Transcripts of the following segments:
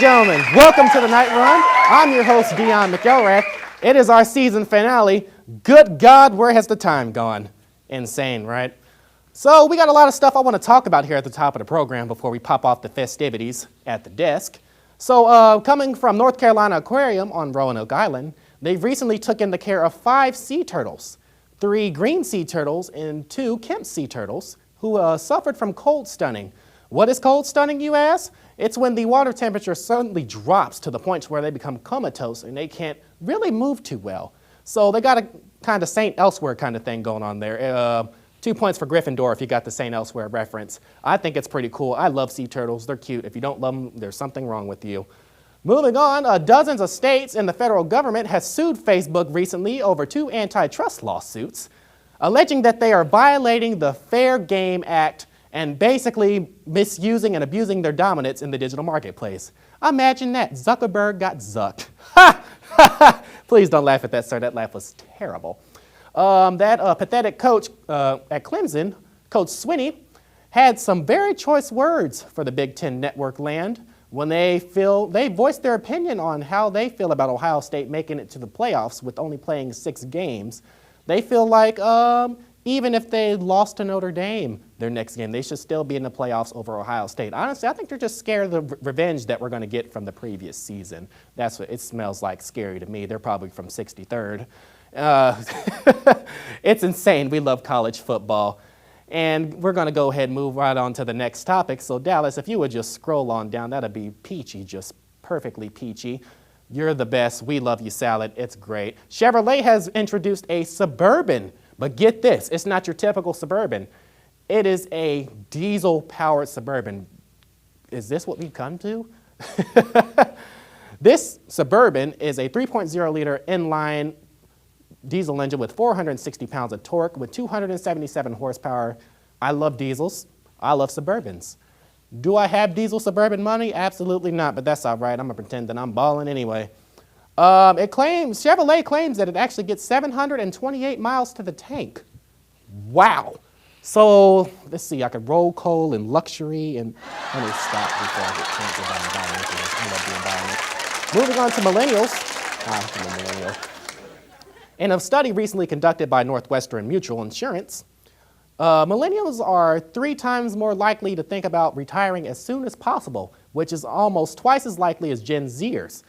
gentlemen, welcome to the Night Run. I'm your host, Dion McElrath. It is our season finale. Good God, where has the time gone? Insane, right? So we got a lot of stuff I want to talk about here at the top of the program before we pop off the festivities at the desk. So coming from North Carolina Aquarium on Roanoke Island, they've recently taken the care of 5 sea turtles, 3 green sea turtles and 2 Kemp sea turtles who suffered from cold stunning. What is cold stunning, you ask? It's when the water temperature suddenly drops to the point where they become comatose and they can't really move too well. So they got a kind of Saint Elsewhere kind of thing going on there. 2 points for Gryffindor if you got the Saint Elsewhere reference. I think it's pretty cool. I love sea turtles. They're cute. If you don't love them, there's something wrong with you. Moving on, dozens of states and the federal government has sued Facebook recently over 2 antitrust lawsuits, alleging that they are violating the Fair Game Act and basically misusing and abusing their dominance in the digital marketplace. Imagine that. Zuckerberg got zucked. Ha! Please don't laugh at that, sir. That laugh was terrible. That pathetic coach at Clemson, Coach Swinney, had some very choice words for the Big Ten network land when they voiced their opinion on how they feel about Ohio State making it to the playoffs with only playing 6 games. They feel like even if they lost to Notre Dame their next game, they should still be in the playoffs over Ohio State. Honestly, I think they're just scared of the revenge that we're going to get from the previous season. That's what it smells like, scary to me. They're probably from 63rd. It's insane. We love college football. And we're going to go ahead and move right on to the next topic. So Dallas, if you would just scroll on down, that'd be peachy, just perfectly peachy. You're the best. We love you, Salad. It's great. Chevrolet has introduced a Suburban. But get this, it's not your typical Suburban. It is a diesel-powered Suburban. Is this what we've come to? This Suburban is a 3.0-liter inline diesel engine with 460 pounds of torque with 277 horsepower. I love diesels. I love Suburbans. Do I have diesel Suburban money? Absolutely not, but that's all right. I'm going to pretend that I'm balling anyway. Chevrolet claims that it actually gets 728 miles to the tank. Wow. So let's see, I could roll coal and luxury and let me stop before I get canceled by environmentalists. I love the environment. Moving on to millennials. I'm a millennial. In a study recently conducted by Northwestern Mutual Insurance, millennials are 3 times more likely to think about retiring as soon as possible, which is almost twice as likely as Gen Zers.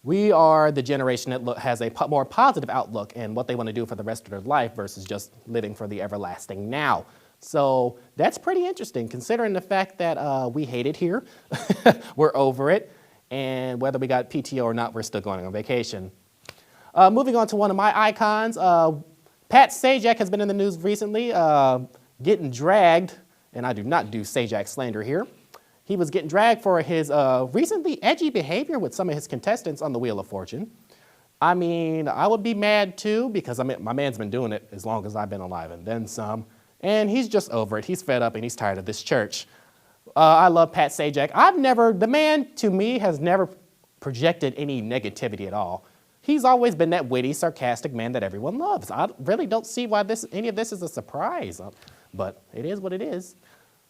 We are the generation that has a more positive outlook in what they want to do for the rest of their life versus just living for the everlasting now. So that's pretty interesting considering the fact that we hate it here, we're over it, and whether we got PTO or not, we're still going on vacation. Moving on to one of my icons, Pat Sajak has been in the news recently, getting dragged, and I do not do Sajak slander here. He was getting dragged for his recently edgy behavior with some of his contestants on the Wheel of Fortune. I mean, I would be mad too because my man's been doing it as long as I've been alive and then some. And he's just over it. He's fed up and he's tired of this church. I love Pat Sajak. The man to me has never projected any negativity at all. He's always been that witty, sarcastic man that everyone loves. I really don't see why any of this is a surprise, but it is what it is.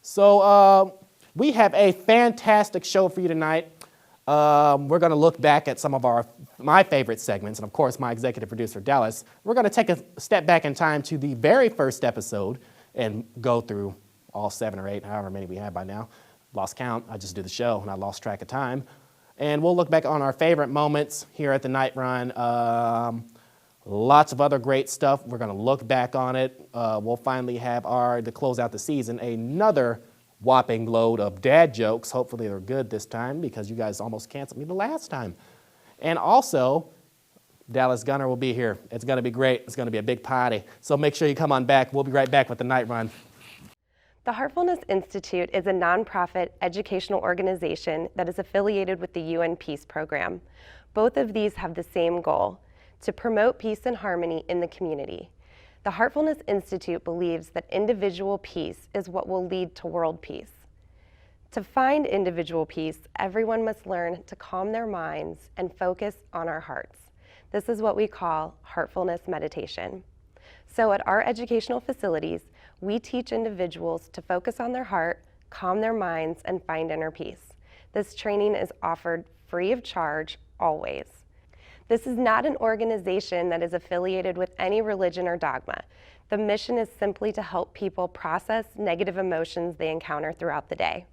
So, we have a fantastic show for you tonight. We're going to look back at some of my favorite segments, and of course, my executive producer, Dallas. We're going to take a step back in time to the very first episode and go through all 7 or 8, however many we have by now. Lost count. I just do the show, and I lost track of time. And we'll look back on our favorite moments here at the Night Run. Lots of other great stuff. We're going to look back on it. We'll finally have to close out the season, another whopping load of dad jokes. Hopefully they're good this time because you guys almost canceled me the last time. And also, Dallas Gunner will be here. It's going to be great. It's going to be a big party. So make sure you come on back. We'll be right back with the Night Run. The Heartfulness Institute is a nonprofit educational organization that is affiliated with the UN Peace Program. Both of these have the same goal, to promote peace and harmony in the community. The Heartfulness Institute believes that individual peace is what will lead to world peace. To find individual peace, everyone must learn to calm their minds and focus on our hearts. This is what we call heartfulness meditation. So at our educational facilities, we teach individuals to focus on their heart, calm their minds, and find inner peace. This training is offered free of charge, always. This is not an organization that is affiliated with any religion or dogma. The mission is simply to help people process negative emotions they encounter throughout the day.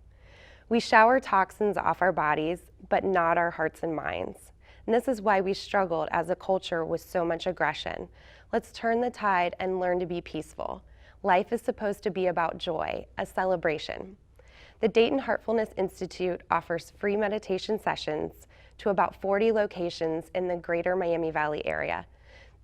We shower toxins off our bodies, but not our hearts and minds. And this is why we struggled as a culture with so much aggression. Let's turn the tide and learn to be peaceful. Life is supposed to be about joy, a celebration. The Dayton Heartfulness Institute offers free meditation sessions to about 40 locations in the greater Miami Valley area.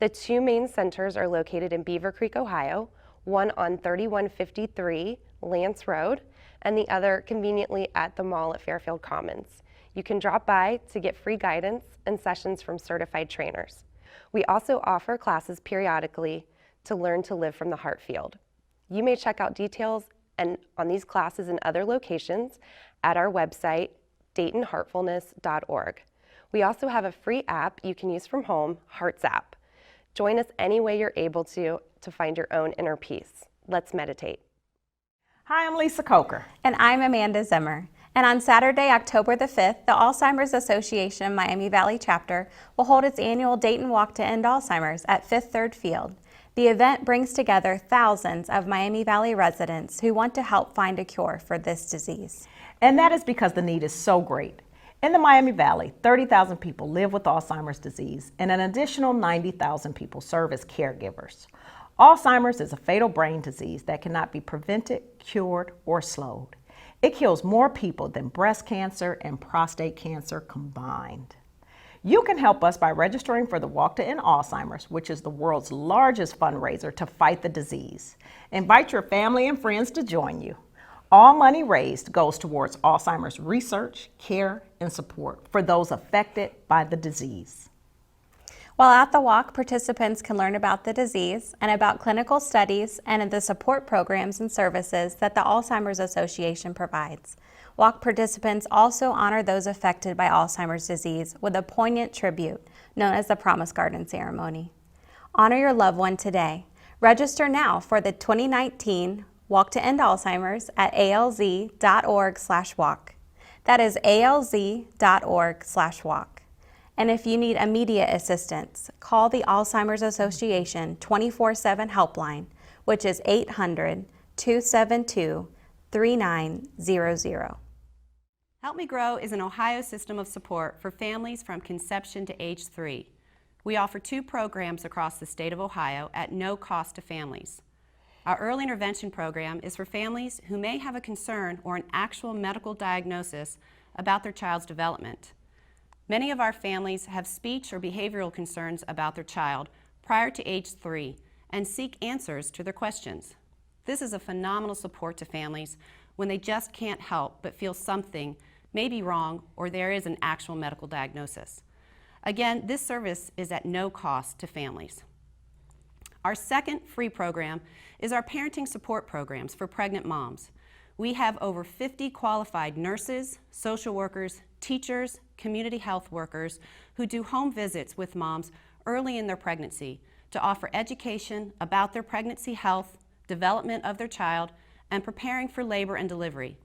The two main centers are located in Beaver Creek, Ohio, one on 3153 Lance Road, and the other conveniently at the mall at Fairfield Commons. You can drop by to get free guidance and sessions from certified trainers. We also offer classes periodically to learn to live from the heart field. You may check out details on these classes and other locations at our website, DaytonHeartfulness.org. We also have a free app you can use from home, Hearts app. Join us any way you're able to find your own inner peace. Let's meditate. Hi, I'm Lisa Coker. And I'm Amanda Zimmer. And on Saturday, October the 5th, the Alzheimer's Association Miami Valley chapter will hold its annual Dayton Walk to End Alzheimer's at Fifth Third Field. The event brings together thousands of Miami Valley residents who want to help find a cure for this disease. And that is because the need is so great. In the Miami Valley, 30,000 people live with Alzheimer's disease, and an additional 90,000 people serve as caregivers. Alzheimer's is a fatal brain disease that cannot be prevented, cured, or slowed. It kills more people than breast cancer and prostate cancer combined. You can help us by registering for the Walk to End Alzheimer's, which is the world's largest fundraiser to fight the disease. Invite your family and friends to join you. All money raised goes towards Alzheimer's research, care, and support for those affected by the disease. While at the walk, participants can learn about the disease and about clinical studies and the support programs and services that the Alzheimer's Association provides. Walk participants also honor those affected by Alzheimer's disease with a poignant tribute known as the Promise Garden Ceremony. Honor your loved one today. Register now for the 2019 Walk to End Alzheimer's at alz.org/walk. That is alz.org/walk. And if you need immediate assistance, call the Alzheimer's Association 24/7 helpline, which is 800-272-3900. Help Me Grow is an Ohio system of support for families from conception to age 3. We offer 2 programs across the state of Ohio at no cost to families. Our early intervention program is for families who may have a concern or an actual medical diagnosis about their child's development. Many of our families have speech or behavioral concerns about their child prior to age 3 and seek answers to their questions. This is a phenomenal support to families when they just can't help but feel something may be wrong or there is an actual medical diagnosis. Again, this service is at no cost to families. Our second free program is our parenting support programs for pregnant moms. We have over 50 qualified nurses, social workers, teachers, community health workers who do home visits with moms early in their pregnancy to offer education about their pregnancy health, development of their child, and preparing for labor and delivery.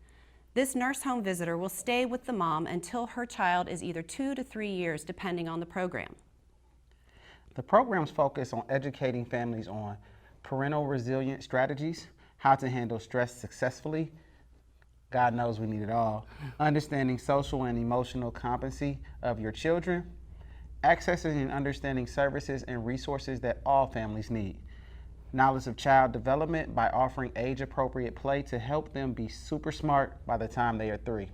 This nurse home visitor will stay with the mom until her child is either 2 to 3 years, depending on the program. The programs focus on educating families on parental resilient strategies, how to handle stress successfully, God knows we need it all, understanding social and emotional competency of your children, accessing and understanding services and resources that all families need, knowledge of child development by offering age-appropriate play to help them be super smart by the time they are 3.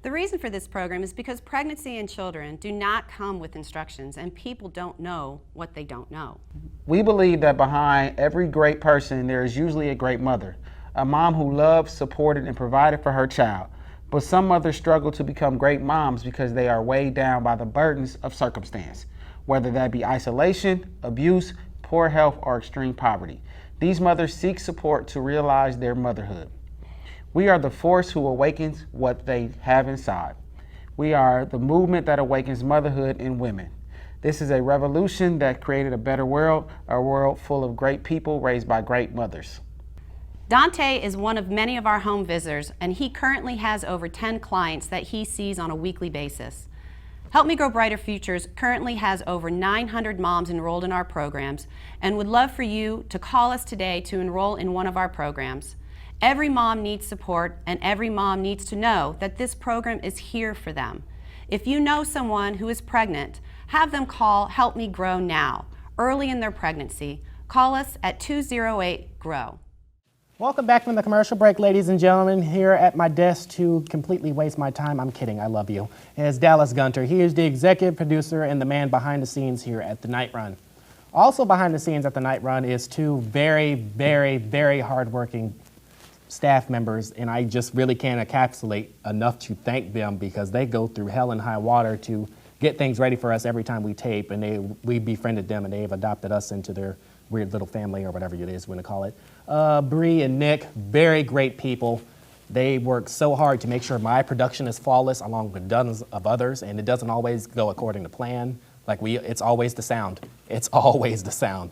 The reason for this program is because pregnancy and children do not come with instructions and people don't know what they don't know. We believe that behind every great person there is usually a great mother, a mom who loved, supported, and provided for her child. But some mothers struggle to become great moms because they are weighed down by the burdens of circumstance, whether that be isolation, abuse, poor health, or extreme poverty. These mothers seek support to realize their motherhood. We are the force who awakens what they have inside. We are the movement that awakens motherhood in women. This is a revolution that created a better world, a world full of great people raised by great mothers. Dante is one of many of our home visitors, and he currently has over 10 clients that he sees on a weekly basis. Help Me Grow Brighter Futures currently has over 900 moms enrolled in our programs and would love for you to call us today to enroll in one of our programs. Every mom needs support, and every mom needs to know that this program is here for them. If you know someone who is pregnant, have them call Help Me Grow now, early in their pregnancy. Call us at 208-GROW. Welcome back from the commercial break, ladies and gentlemen. Here at my desk to completely waste my time, I'm kidding, I love you, is Dallas Gunter. He is the executive producer and the man behind the scenes here at the Night Run. Also behind the scenes at the Night Run is two very, very, very hardworking staff members, and I just really can't encapsulate enough to thank them because they go through hell and high water to get things ready for us every time we tape, and we befriended them and they've adopted us into their weird little family or whatever it is we're gonna call it. Bree and Nick, very great people. They work so hard to make sure my production is flawless along with dozens of others, and it doesn't always go according to plan. It's always the sound. It's always the sound.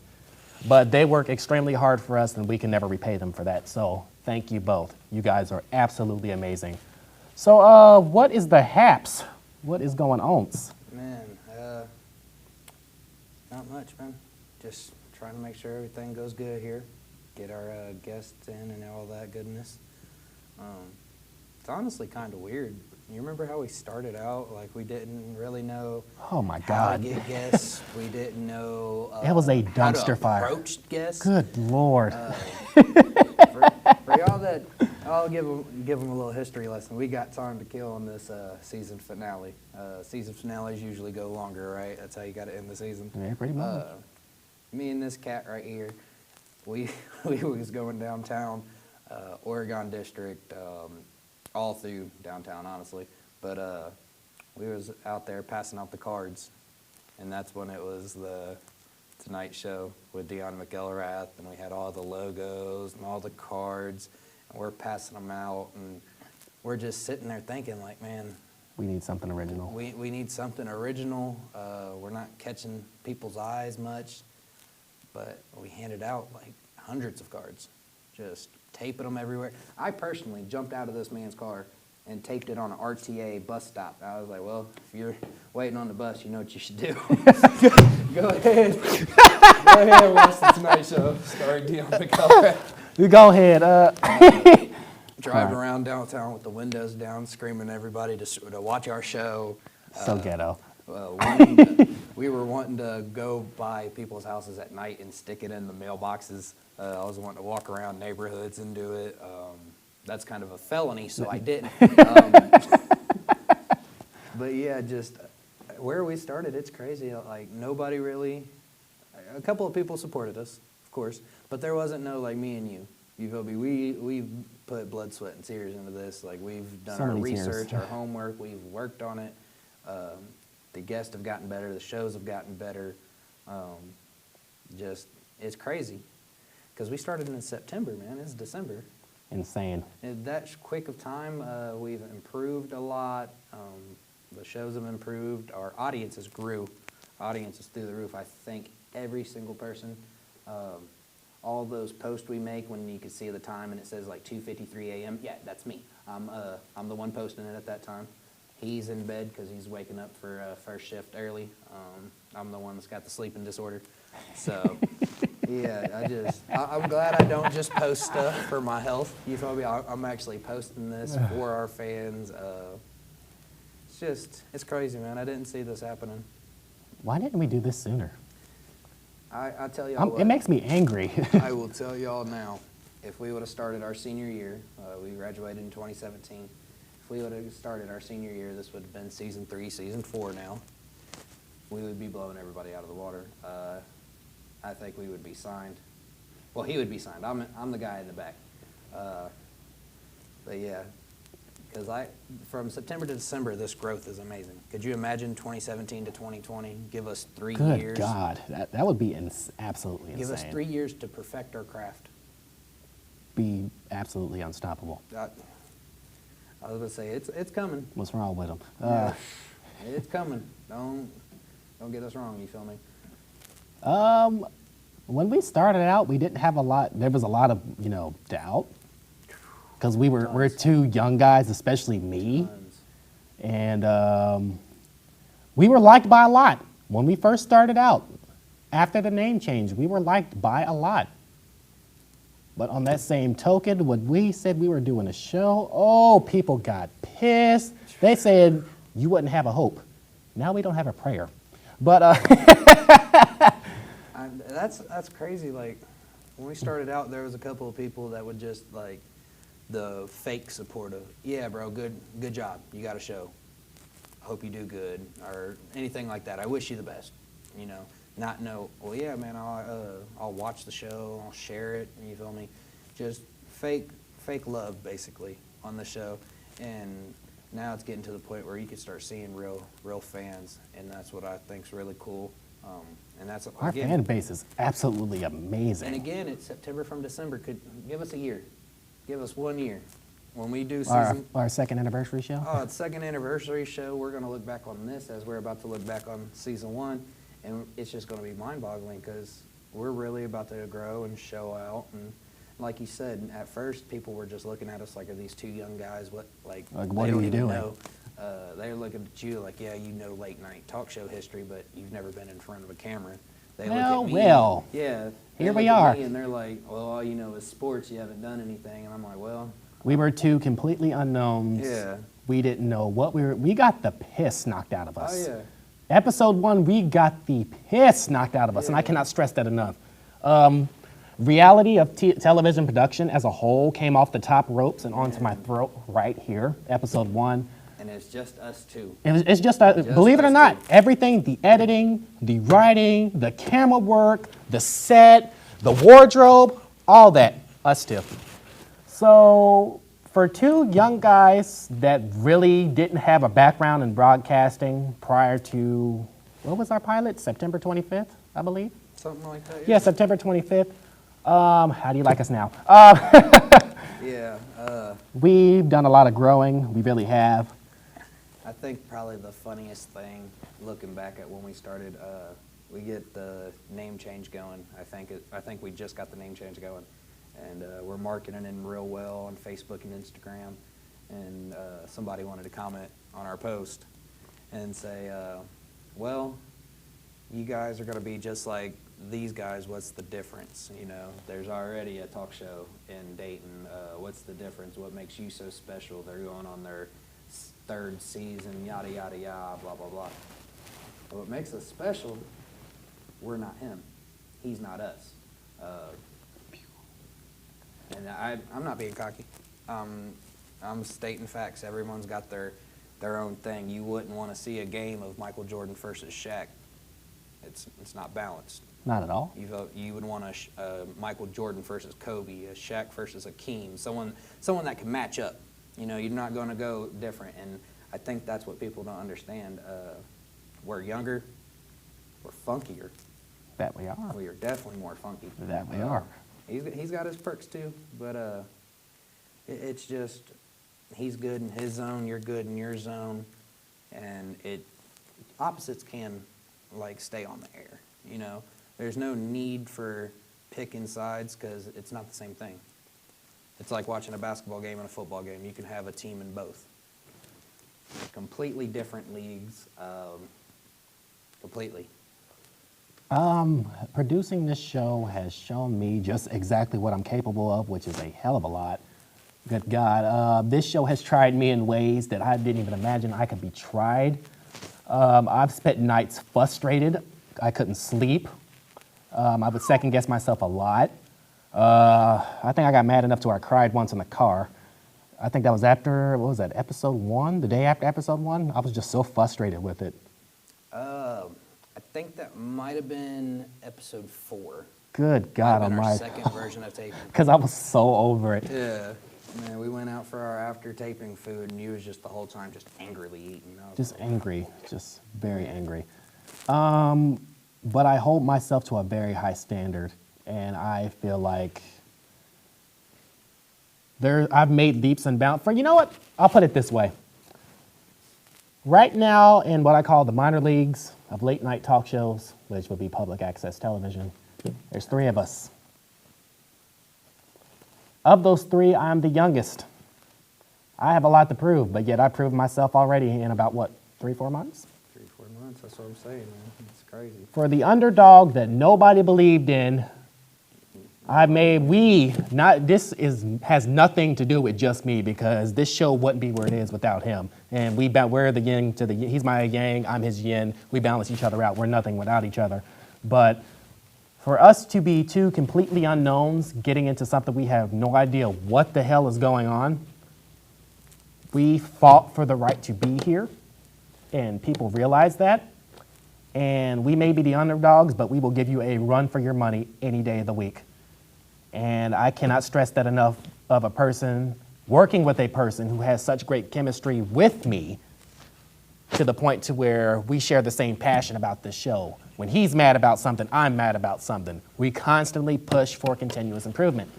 But they work extremely hard for us and we can never repay them for that. So thank you both. You guys are absolutely amazing. So what is the haps? What is going on? Man, not much, man. Just trying to make sure everything goes good here. Get our guests in and all that goodness. It's honestly kind of weird. You remember how we started out? Like, we didn't really know Oh my how to God. get guests. We didn't know It was a how to dumpster fire. approach guests. Good Lord. For y'all that, I'll give them a little history lesson. We got time to kill on this season finale. Season finales usually go longer, right? That's how you got to end the season. Yeah, pretty much. Me and this cat right here, we was going downtown, Oregon District, all through downtown, honestly. But we was out there passing out the cards, and that's when it was the Tonight Show with Dion McElrath, and we had all the logos and all the cards, and we're passing them out, and we're just sitting there thinking, like, man, We need something original. we need something original. We're not catching people's eyes much, but we handed out like hundreds of cards, just taping them everywhere. I personally jumped out of this man's car and taped it on an RTA bus stop. I was like, well, if you're waiting on the bus, you know what you should do. Go ahead. Go ahead and watch the Tonight Show, starring Dion McElrath. You go ahead. Driving around downtown with the windows down, screaming at everybody to watch our show. So ghetto. We were wanting to go by people's houses at night and stick it in the mailboxes. I was wanting to walk around neighborhoods and do it. That's kind of a felony, so I didn't. But yeah, just where we started, it's crazy. Like, nobody really, a couple of people supported us, of course, but there wasn't no, like, me and you. You feel me? We put blood, sweat, and tears into this. Like, we've done So our many tears. research, our homework, we've worked on it. The guests have gotten better, the shows have gotten better. Just, it's crazy. Because we started in September, man. It's December. Insane. In that quick of time, we've improved a lot. The shows have improved. Our audiences grew. Audiences through the roof. I think every single person, all those posts we make when you can see the time and it says like 2:53 a.m. Yeah, that's me. I'm the one posting it at that time. He's in bed because he's waking up for first shift early. I'm the one that's got the sleeping disorder. So, yeah, I'm glad I don't just post stuff for my health. You feel me? I'm actually posting this for our fans. It's crazy, man. I didn't see this happening. Why didn't we do this sooner? I tell y'all what. It makes me angry. I will tell y'all now, if we would have started our senior year, we graduated in 2017. If we would have started our senior year, this would have been season 3, season 4 now. We would be blowing everybody out of the water. I think we would be signed. Well, he would be signed. I'm the guy in the back. But yeah, because from September to December, this growth is amazing. Could you imagine 2017 to 2020? Give us 3 years. Good God, that would be absolutely Give insane. us 3 years to perfect our craft. Be absolutely unstoppable. I was gonna say it's coming. What's wrong with them? Yeah, it's coming. Don't get us wrong. You feel me? When we started out, we didn't have a lot. There was a lot of, doubt because we're two young guys, especially me, and we were liked by a lot when we first started out. After the name change, we were liked by a lot. But on that same token, when we said we were doing a show, oh, people got pissed. They said you wouldn't have a hope. Now we don't have a prayer. But that's crazy. Like, when we started out, there was a couple of people that would just, like, the fake support of, yeah, bro, good job. You got a show. Hope you do good, or anything like that. I wish you the best, Not know, well, yeah, man, I'll watch the show, I'll share it, you feel me? Just fake love, basically, on the show. And now it's getting to the point where you can start seeing real fans, and that's what I think's really cool. And that's, our again, fan base is absolutely amazing. and again, it's September from December. Could give us a year. Give us 1 year. When we do season... Our second anniversary show? Oh, it's second anniversary show. We're going to look back on this as we're about to look back on season 1. And it's just going to be mind-boggling because we're really about to grow and show out. And like you said, at first, people were just looking at us like, are these two young guys? What what they are don't you even doing? know. They're looking at you like, yeah, you know late-night talk show history, but you've never been in front of a camera. They look at me. Well, Yeah. they here we look at are. me and they're like, well, all you know is sports. You haven't done anything. And I'm like, well... we were two completely unknowns. Yeah. We didn't know what we got the piss knocked out of us. Oh, yeah. Episode 1, we got the piss knocked out of us, and I cannot stress that enough. Reality of television production as a whole came off the top ropes and onto my throat right here, episode 1. And it's just us two. It's just, believe it or us not, two. everything, the editing, the writing, the camera work, the set, the wardrobe, all that, us two. So for two young guys that really didn't have a background in broadcasting prior to, what was our pilot? September 25th, I believe? Something like that. Yeah, September 25th. How do you like us now? Yeah. We've done a lot of growing, we really have. I think probably the funniest thing, looking back at when we started, we get the name change going. I think we just got the name change going. And we're marketing it real well on Facebook and Instagram. And somebody wanted to comment on our post and say, well, you guys are going to be just like these guys. What's the difference? There's already a talk show in Dayton. What's the difference? What makes you so special? They're going on their 3rd season, yada, yada, yada, blah, blah, blah. But what makes us special, we're not him. He's not us. And I'm not being cocky. I'm stating facts. Everyone's got their own thing. You wouldn't want to see a game of Michael Jordan versus Shaq. It's not balanced. Not at all. You would want a Michael Jordan versus Kobe, a Shaq versus Hakeem, someone that can match up. You're not going to go different. And I think that's what people don't understand. We're younger. We're funkier. That we are. We are definitely more funky. That we are. He's got his perks too, but it's just he's good in his zone, you're good in your zone, and opposites can stay on the air. There's no need for picking sides because it's not the same thing. It's like watching a basketball game and a football game. You can have a team in both. Completely different leagues, completely. Producing this show has shown me just exactly what I'm capable of, which is a hell of a lot. Good God. This show has tried me in ways that I didn't even imagine I could be tried. I've spent nights frustrated. I couldn't sleep. I would second guess myself a lot. I think I got mad enough to where I cried once in the car. I think that was after, what was that, episode 1? The day after episode 1? I was just so frustrated with it. I think that might have been episode 4. Good God Might have been our almighty. second version of taping. Because I was so over it. Yeah. Man, we went out for our after taping food, and you was just the whole time just angrily eating. Just angry, just very angry. But I hold myself to a very high standard, and I feel like I've made leaps and bounds. You know what? I'll put it this way. Right now, in what I call the minor leagues of late night talk shows, which would be public access television, There's 3 of us. Of those 3, I'm the youngest. I have a lot to prove, but yet I proved myself already in about, what, 3-4 months? 3-4 months, that's what I'm saying, man. It's crazy. For the underdog that nobody believed in, has nothing to do with just me, because this show wouldn't be where it is without him. And we're the yin to the yin. He's my yang, I'm his yin. We balance each other out. We're nothing without each other. But for us to be 2 completely unknowns getting into something we have no idea what the hell is going on, we fought for the right to be here, and people realize that. And we may be the underdogs, but we will give you a run for your money any day of the week. And I cannot stress that enough, of a person, working with a person who has such great chemistry with me, to the point to where we share the same passion about this show. When he's mad about something, I'm mad about something. We constantly push for continuous improvement.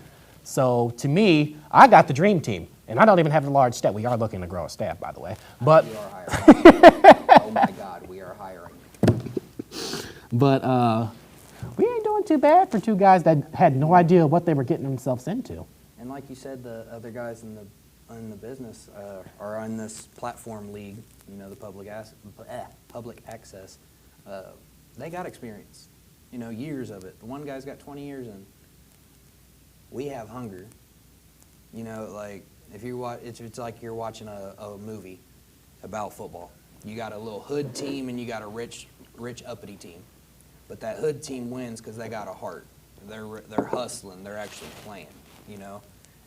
So to me, I got the dream team, and I don't even have a large staff. We are looking to grow a staff, by the way. But We are hiring. Oh my God, we are hiring. But we ain't doing too bad for 2 guys that had no idea what they were getting themselves into. And like you said, the other guys in the business are on this platform league, you know, the public access. They got experience, you know, years of it. The one guy's got 20 years in. We have hunger. You know, like if you watch, it's like you're watching a movie about football. You got a little hood team and you got a rich uppity team. But that hood team wins because they got a heart. They're hustling. They're actually playing, you know?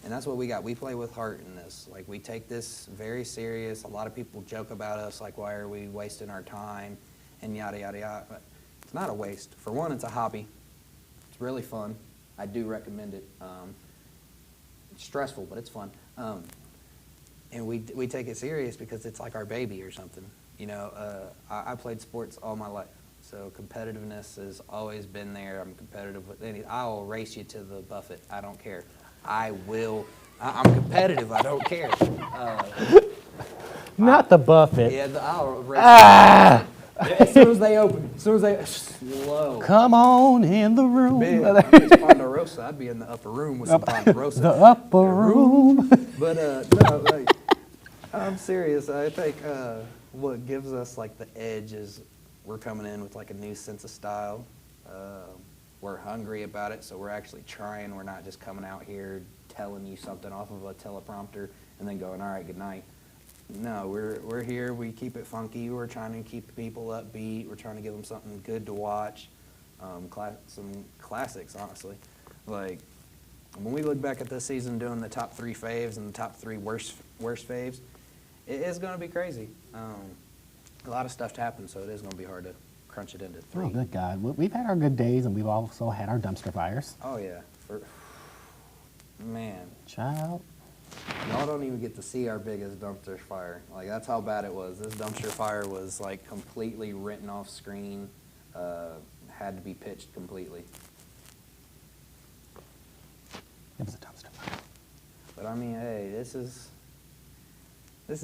And that's what we got. We play with heart in this. Like, we take this very serious. A lot of people joke about us, like, why are we wasting our time and yada, yada, yada. But it's not a waste. For one, it's a hobby. It's really fun. I do recommend it. It's stressful, but it's fun. And we take it serious because it's like our baby or something. You know, I played sports all my life. So competitiveness has always been there. I'm competitive with any. I'll race you to the buffet. I don't care. I'm competitive. I don't care. Not the buffet. Yeah, I'll race you to the buffet. As soon as they open. As soon as they slow. Come on in the room. Man, it's Ponderosa. I'd be in the upper room with some Ponderosa. The upper room. But no, like, I'm serious. I think what gives us like the edge is we're coming in with like a new sense of style. We're hungry about it, so we're actually trying. We're not just coming out here telling you something off of a teleprompter and then going, all right, good night. No, we're here. We keep it funky. We're trying to keep people upbeat. We're trying to give them something good to watch. Some classics, honestly. Like, when we look back at this season doing the top 3 faves and the top 3 worst faves, it is going to be crazy. A lot of stuff happened, so it is going to be hard to crunch it into 3. Oh, good God. We've had our good days, and we've also had our dumpster fires. Oh, yeah. Man. Child. Y'all don't even get to see our biggest dumpster fire. Like, that's how bad it was. This dumpster fire was, like, completely written off screen, had to be pitched completely. It was a dumpster fire. But, I mean, hey, this is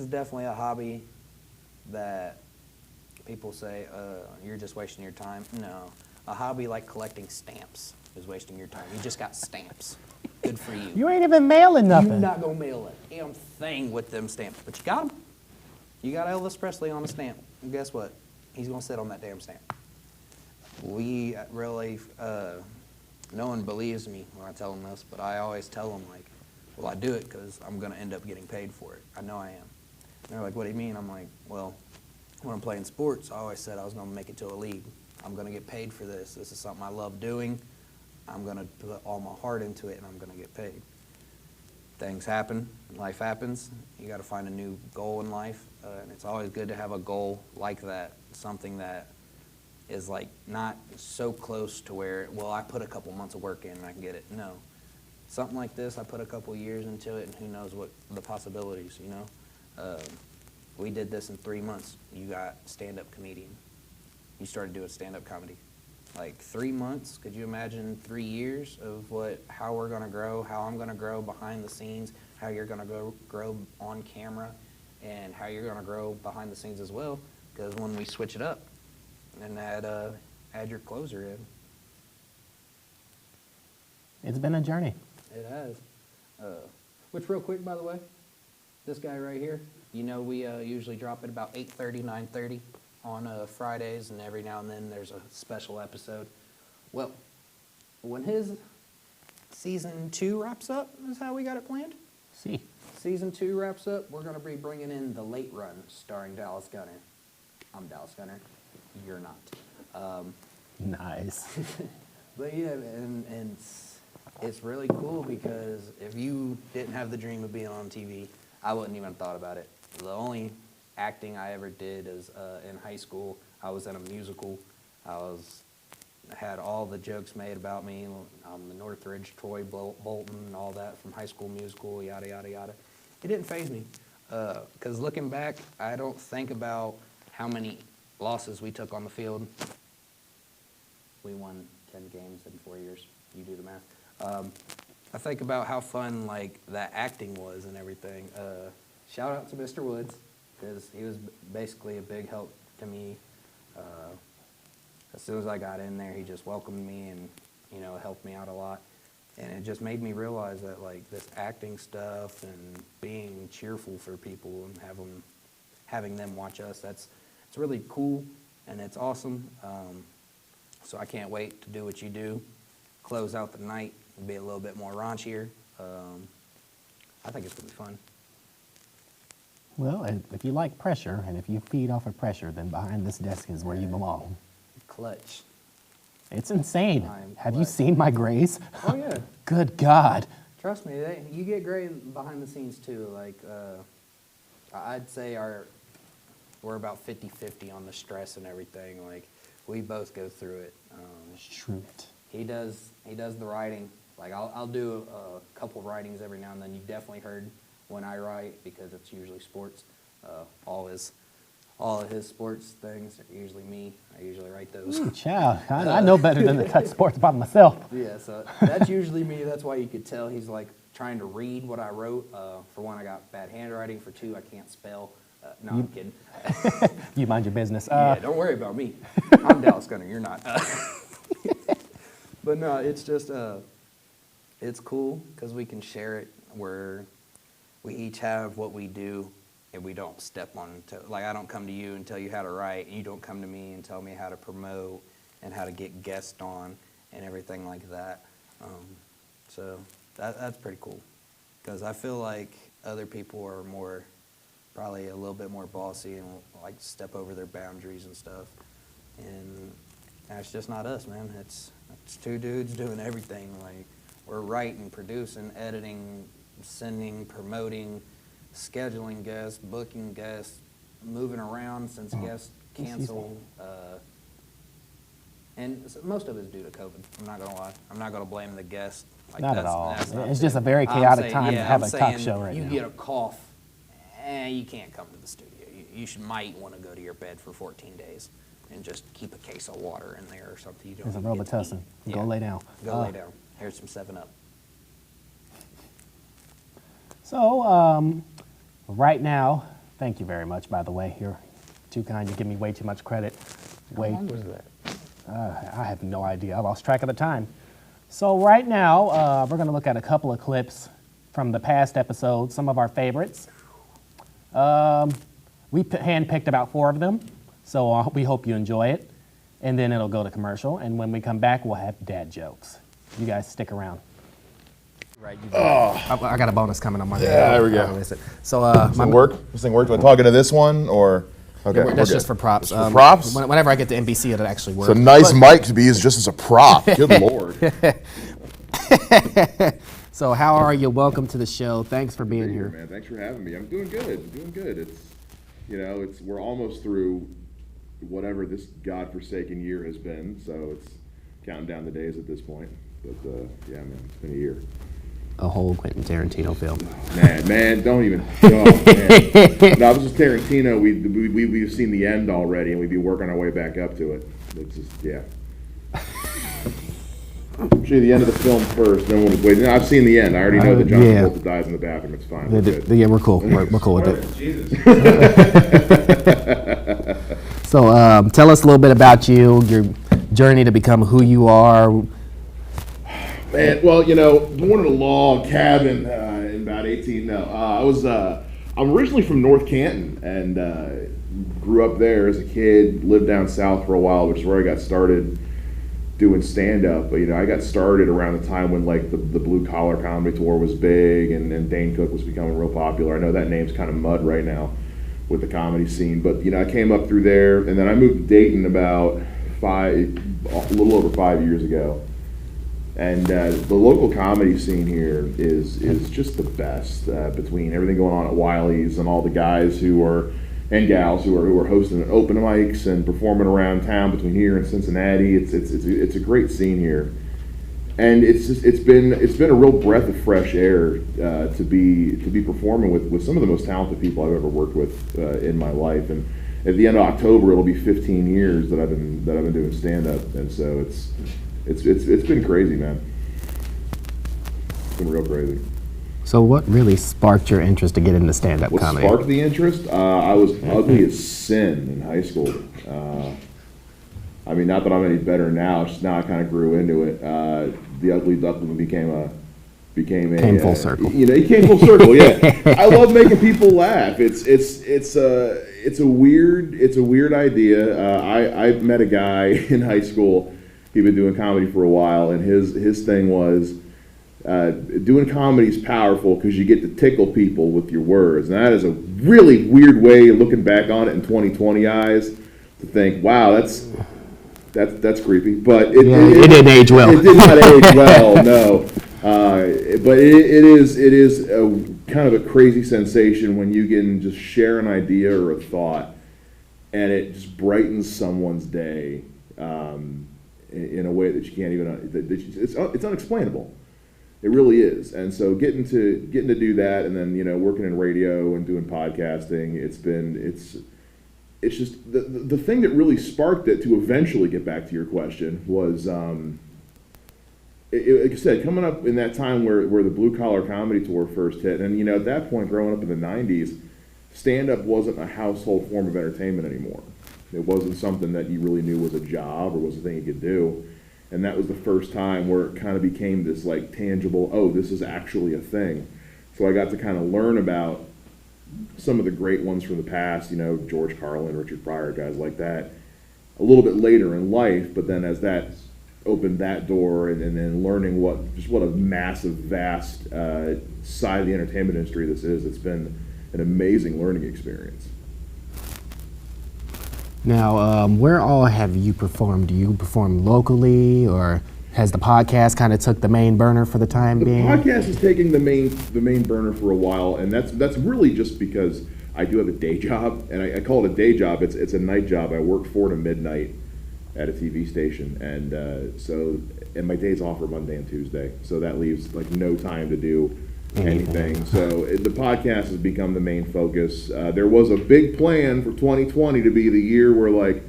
definitely a hobby that people say, you're just wasting your time. No. A hobby like collecting stamps is wasting your time. You just got stamps. Good for you. You ain't even mailing nothing. You're not going to mail a damn thing with them stamps. But you got them. You got Elvis Presley on a stamp. And guess what? He's going to sit on that damn stamp. We really, no one believes me when I tell them this, but I always tell them, like, well, I do it because I'm going to end up getting paid for it. I know I am. And they're like, what do you mean? I'm like, well, when I'm playing sports, I always said I was going to make it to a league. I'm going to get paid for this. This is something I love doing. I'm going to put all my heart into it, and I'm going to get paid. Things happen. Life happens. You got to find a new goal in life, and it's always good to have a goal like that, something that is like not so close to where, well, I put a couple months of work in and I can get it. No. Something like this, I put a couple years into it, and who knows what the possibilities, you know? We did this in 3 months. You got stand-up comedian. You started doing stand-up comedy. Like 3 months, could you imagine 3 years of how we're going to grow, how I'm going to grow behind the scenes, how you're going to grow on camera, and how you're going to grow behind the scenes as well, because when we switch it up and add your closer in, It's been a journey. It has. Which, real quick, by the way, this guy right here, you know, we usually drop at about 8:30, 9:30 on Fridays, and every now and then there's a special episode. Well, when his season 2 wraps up, is how we got it planned. See. Season 2 wraps up, we're going to be bringing in The Late Run, starring Dallas Gunner. I'm Dallas Gunner. You're not. Nice. But yeah, and it's really cool because if you didn't have the dream of being on TV, I wouldn't even have thought about it. The only acting I ever did is in high school. I was in a musical. Had all the jokes made about me. The Northridge, Troy Bolton, and all that from High School Musical, yada, yada, yada. It didn't faze me. Because looking back, I don't think about how many losses we took on the field. We won 10 games in 4 years. You do the math. I think about how fun like that acting was and everything. Shout out to Mr. Woods, because he was basically a big help to me. As soon as I got in there, he just welcomed me and, you know, helped me out a lot. And it just made me realize that like this acting stuff and being cheerful for people and having them watch us, it's really cool and it's awesome. So I can't wait to do what you do, close out the night and be a little bit more raunchier. I think it's going to be fun. Well, if you like pressure and if you feed off of pressure, then behind this desk is where you belong. Clutch. It's insane. I'm Have you clutch. seen my grays? Oh, yeah. Good God. Trust me, you get great behind the scenes too. Like, I'd say we're about 50-50 on the stress and everything. Like, we both go through it. Shoot. He does the writing. Like, I'll do a couple writings every now and then. You've definitely heard when I write because it's usually sports. All of his sports things are usually me. I usually write those. Ooh, child, I know better than to cut sports by myself. Yeah, so that's usually me. That's why you could tell he's like trying to read what I wrote. For one, I got bad handwriting. For two, I can't spell. No, I'm kidding. You mind your business. Yeah, don't worry about me. I'm Dallas Gunner. You're not. But no, it's just it's cool because we can share it where we each have what we do. And we don't step on, like I don't come to you and tell you how to write, and you don't come to me and tell me how to promote and how to get guests on and everything like that. So that's pretty cool, because I feel like other people are probably a little bit more bossy and like step over their boundaries and stuff. And that's just not us, man. It's two dudes doing everything. Like we're writing, producing, editing, sending, promoting, scheduling guests, booking guests, moving around since guests cancel. And most of it is due to COVID. I'm not going to lie. I'm not going to blame the guests. Like Not at all. not It's fair. just a very I'm chaotic saying- time to yeah, have I'm a talk saying show right you now. get a cough, you can't come to the studio. You might want to go to your bed for 14 days and just keep a case of water in there or something. You don't It's a even get to Robitussin. eat. Go Yeah. lay down. Go lay down. Here's some 7-Up. So, right now, thank you very much, by the way. You're too kind. You give me way too much credit. How long was that? I have no idea. I lost track of the time. So right now, we're going to look at a couple of clips from the past episodes, some of our favorites. We handpicked about 4 of them, so we hope you enjoy it. And then it'll go to commercial, and when we come back, we'll have dad jokes. You guys stick around. Right, I got a bonus coming on my video. Yeah, there we go. So, Does it work? This thing work? Do I talk into this one or? Okay, we're that's good. just for props. Just for props? Whenever I get to NBC, it'll actually work. It's a nice mic to be used just as a prop. Good Lord. So how are you? Welcome to the show. Thanks for being here. Man, thanks for having me. I'm doing good. It's we're almost through whatever this godforsaken year has been, so it's counting down the days at this point. But yeah, man, it's been a year. A whole Quentin Tarantino film. Man, don't even. Oh, man. No, this is Tarantino. We've seen the end already, and we'd be working our way back up to it. It's just, yeah. I'll show you the end of the film first, then we'll wait. No, I've seen the end. I already know that John yeah. Travolta dies in the bathroom. It's fine. We're good. Yeah, we're cool. We're cool with it. Jesus. So tell us a little bit about you, your journey to become who you are. Man, well, born in a log cabin in about 18. No, I'm originally from North Canton and grew up there as a kid. Lived down south for a while, which is where I got started doing stand-up. But I got started around the time when like the blue collar comedy tour was big and Dane Cook was becoming real popular. I know that name's kind of mud right now with the comedy scene, but I came up through there, and then I moved to Dayton about a little over 5 years ago. And the local comedy scene here is just the best. Between everything going on at Wiley's and all the guys and gals who are hosting open mics and performing around town between here and Cincinnati, it's a great scene here, and it's been a real breath of fresh air to be performing with some of the most talented people I've ever worked with in my life. And at the end of October, it'll be 15 years that I've been doing stand up, and so it's been crazy, man. It's been real crazy. So what really sparked your interest to get into stand-up What comedy? sparked the interest? I was ugly as sin in high school. Not that I'm any better now. Just now I kind of grew into it. The ugly duckling came full circle. It came full circle. Yeah, I love making people laugh. It's a weird idea. I met a guy in high school. He'd been doing comedy for a while, and his thing was. Doing comedy is powerful because you get to tickle people with your words, and that is a really weird way, looking back on it in 2020 eyes, to think, wow, that's creepy. But it didn't age well. It did not age well, no. But it is a kind of a crazy sensation when you can just share an idea or a thought, and it just brightens someone's day in a way that you can't even. It's unexplainable. It really is. And so getting to do that, and then working in radio and doing podcasting, it's just the thing that really sparked it, to eventually get back to your question, was like I said, coming up in that time where the blue collar comedy tour first hit, and at that point, growing up in the 90s, stand up wasn't a household form of entertainment anymore. It wasn't something that you really knew was a job or was a thing you could do. And that was the first time where it kind of became this like tangible, oh, this is actually a thing. So I got to kind of learn about some of the great ones from the past, George Carlin, Richard Pryor, guys like that, a little bit later in life. But then as that opened that door, and then learning what a massive, vast side of the entertainment industry this is, it's been an amazing learning experience. Now, where all have you performed? Do you perform locally, or has the podcast kind of took the main burner for the time being? The podcast is taking the main burner for a while, and that's really just because I do have a day job, and I call it a day job. It's a night job. I work 4 to midnight at a TV station, and my days off are Monday and Tuesday, so that leaves like no time to do anything. So the podcast has become the main focus. There was a big plan for 2020 to be the year where like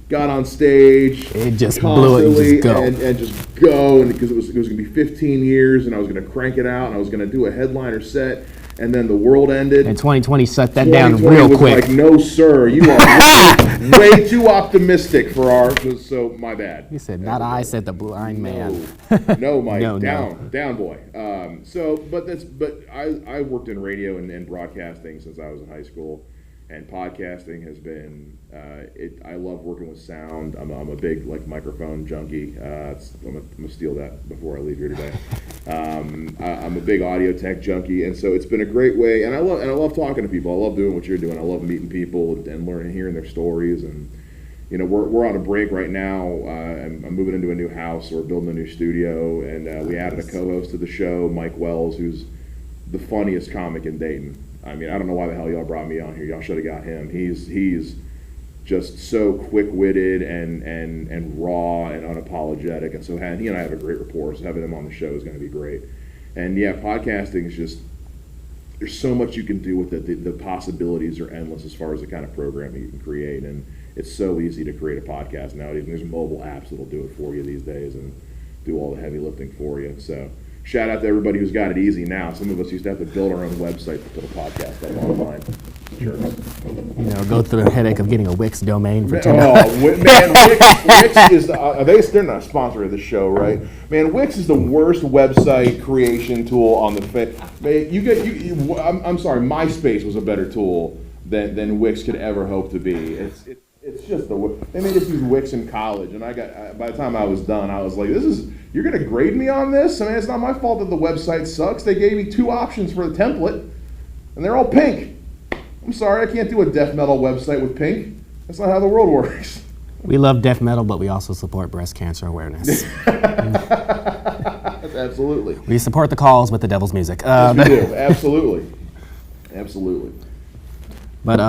got on stage, it just constantly blew it, and just go, and because it was going to be 15 years, and I was going to crank it out, and I was going to do a headliner set. And then the world ended. And 2020 shut that down real was quick. Like, no, sir, you are way too optimistic for ours. So my bad. He said, "Not I," said the blind man. No, Mike, No. down, boy. But I worked in radio and broadcasting since I was in high school, and podcasting has been. I love working with sound. I'm a big microphone junkie. I'm gonna steal that before I leave here today. I'm a big audio tech junkie, and so it's been a great way. And I love talking to people. I love doing what you're doing. I love meeting people and learning, hearing their stories. And we're on a break right now. I'm moving into a new house. We're building a new studio, and we added a co-host to the show, Mike Wells, who's the funniest comic in Dayton. I don't know why the hell y'all brought me on here. Y'all should have got him. He's just so quick-witted and raw and unapologetic, and so he and I have a great rapport. So having him on the show is going to be great. And yeah, podcasting is just, there's so much you can do with it. The possibilities are endless as far as the kind of programming you can create, and it's so easy to create a podcast nowadays. And there's mobile apps that'll do it for you these days and do all the heavy lifting for you. So shout out to everybody who's got it easy now. Some of us used to have to build our own website to put a podcast up online. Jerks. You know, go through the headache of getting a Wix domain for $10. Man, Wix is they're not a sponsor of the show, right? Man, Wix is the worst website creation tool on the face. I'm sorry, MySpace was a better tool than Wix could ever hope to be. It's just they made us use Wix in college, and by the time I was done, I was like, you're gonna grade me on this? I mean, it's not my fault that the website sucks. They gave me 2 options for the template, and they're all pink. I'm sorry, I can't do a death metal website with pink. That's not how the world works. We love death metal, but we also support breast cancer awareness. Absolutely. We support the cause with the devil's music. Yes, we do. Absolutely. Absolutely. But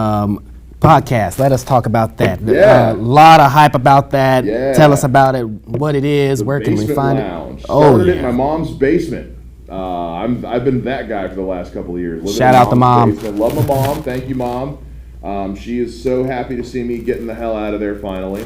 podcast, let us talk about that. Yeah. A lot of hype about that. Yeah. Tell us about it, what it is, where can we find Lounge. it? Started in my mom's basement. I've been that guy for the last couple of years. Shout out to Mom. Basement. Love my mom. Thank you, Mom. She is so happy to see me getting the hell out of there finally.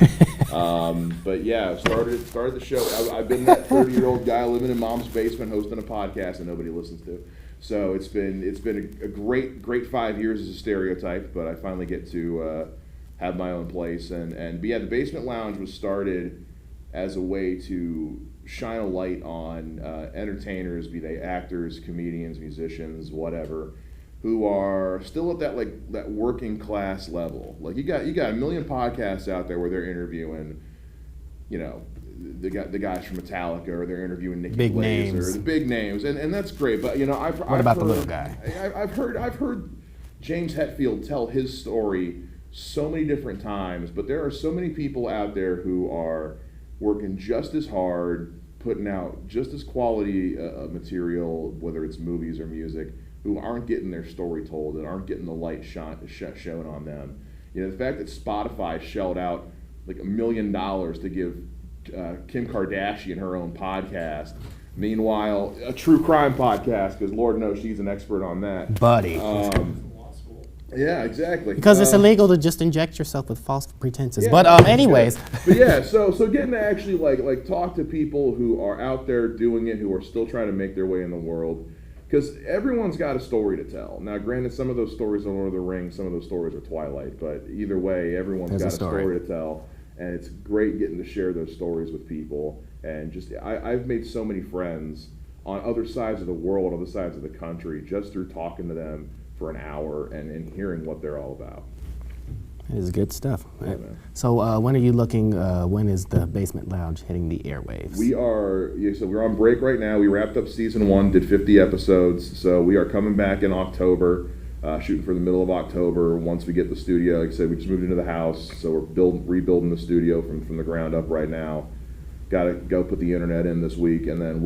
But yeah, started the show. I've been that 30-year-old guy living in Mom's basement hosting a podcast that nobody listens to. So it's been a great 5 years as a stereotype, but I finally get to have my own place. But yeah, the Basement Lounge was started as a way to shine a light on entertainers, be they actors, comedians, musicians, whatever, who are still at that working class level. Like you got a million podcasts out there where they're interviewing, you know, the guys from Metallica, or they're interviewing Nikki Big Glaser, names. the big names, and that's great. But you know, What about the little guy? I've heard James Hetfield tell his story so many different times, but there are so many people out there who are working just as hard, putting out just as quality material, whether it's movies or music, who aren't getting their story told and aren't getting the light shown on them. You know, the fact that Spotify shelled out like $1 million to give Kim Kardashian her own podcast. Meanwhile, a true crime podcast, because Lord knows she's an expert on that. Buddy. Yeah, exactly. Because it's illegal to just inject yourself with false pretenses. Yeah, But anyways. But yeah, so getting to actually like talk to people who are out there doing it, who are still trying to make their way in the world, because everyone's got a story to tell. Now, granted, some of those stories are Lord of the Rings, some of those stories are Twilight, but either way, everyone's got a story to tell, and it's great getting to share those stories with people. And just I've made so many friends on other sides of the world, other sides of the country, just through talking to them for an hour and hearing what they're all about. It is good stuff. Yeah, So when are you looking, when is the Basement Lounge hitting the airwaves? So we're on break right now. We wrapped up season 1, did 50 episodes. So we are coming back in October, shooting for the middle of October. Once we get the studio, like I said, we just moved into the house. So we're rebuilding the studio from the ground up right now. Got to go put the internet in this week, and then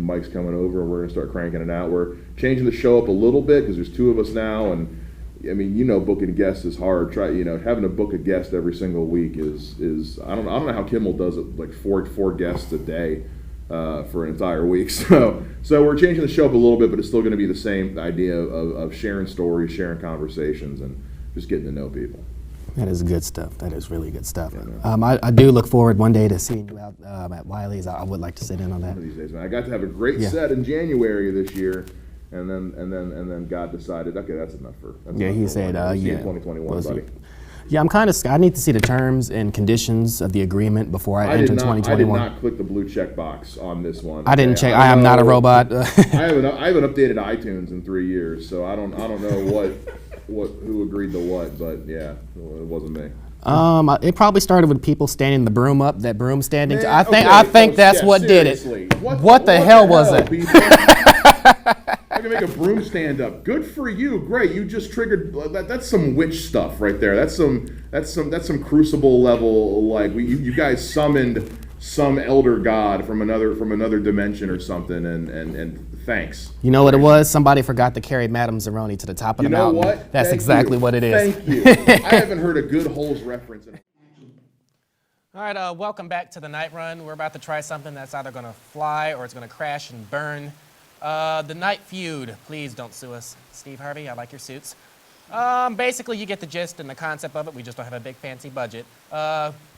Mike's coming over, and we're going to start cranking it out. We're changing the show up a little bit because there's 2 of us now, and I mean, you know, booking guests is hard. Having to book a guest every single week is I don't know how Kimmel does it, like four guests a day for an entire week. So we're changing the show up a little bit, but it's still going to be the same idea of sharing stories, sharing conversations, and just getting to know people. That is good stuff. That is really good stuff. I do look forward one day to seeing you out at Wiley's. I would like to sit in on that. One of these days, man. I got to have a great set in January this year. And then God decided, okay, that's enough for. He said, see you in 2021, buddy. Yeah, I'm kind of. I need to see the terms and conditions of the agreement before I enter 2021. I did not click the blue check box on this one. I didn't check. I am not a robot. I haven't updated iTunes in 3 years, so I don't know who agreed to what, but yeah, it wasn't me. It probably started with people standing the broom up. That broom standing. Man, I think that's what seriously. did it. What the hell was it? I can make a broom stand up. Good for you. Great. You just triggered. That's some witch stuff right there. That's some Crucible level. Like you guys summoned some elder god from another dimension or something. And thanks. You know what it was? Somebody forgot to carry Madame Zeroni to the top of the mountain. You know what? That's exactly what it is. Thank you. I haven't heard a good Holes reference in a All right, welcome back to the Night Run. We're about to try something that's either going to fly or it's going to crash and burn. The Night Feud. Please don't sue us. Steve Harvey, I like your suits. Basically, you get the gist and the concept of it. We just don't have a big fancy budget.